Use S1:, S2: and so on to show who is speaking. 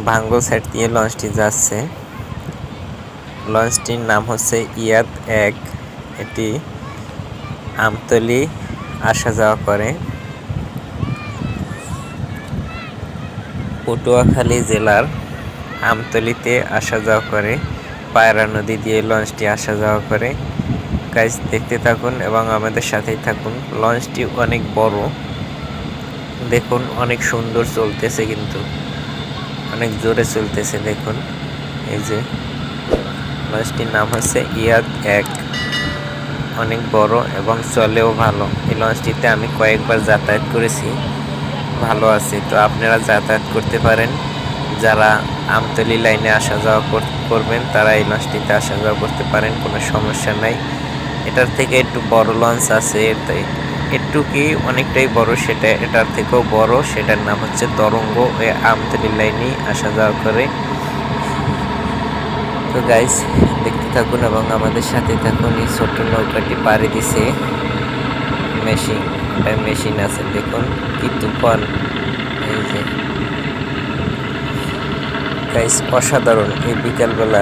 S1: ভাঙ্গল side দিয়ে লঞ্চটি যাচ্ছে। লঞ্চটির নাম হচ্ছে ইয়াদ 1। এটি আমতলী আসা যাওয়া করে। পটুয়াখালী জেলার আমতলীতে আসা যাওয়া করে। পায়রা নদী দিয়ে লঞ্চটি আসা যাওয়া করে। গাইস দেখতে থাকুন এবং আমাদের সাথেই থাকুন। লঞ্চটি অনেক বড়, দেখুন অনেক সুন্দর চলতেছে, কিন্তু অনেক জোরে চলতেছে। দেখুন এই যে লঞ্চটির নাম হচ্ছে ইয়াদ 1, অনেক বড় এবং চলেও ভালো। এই লঞ্চটিতে আমি কয়েকবার যাতায়াত করেছি, ভালো আছে। তো আপনারা যাতায়াত করতে পারেন, যারা আমতলী লাইনে আসা যাওয়া করবেন তারা এই লঞ্চটিতে আসা যাওয়া করতে পারেন, কোনো সমস্যা নাই। এটার থেকে একটু বড় লঞ্চ আছে, একটু কি অনেকটাই বড়, সেটা এটার থেকেও বড়, সেটার নাম হচ্ছে তরঙ্গ। ওই আমতলী লাইনে আসা যাওয়া করে। তো গাইস দেখতে থাকুন এবং আমাদের সাথে থাকুন। এই ছোট্ট নৌকাটি পাড়ি দিছে মেশিন আছে, দেখুন কি তুফান। এই যে গাইস অসাধারণ এই বিকালবেলার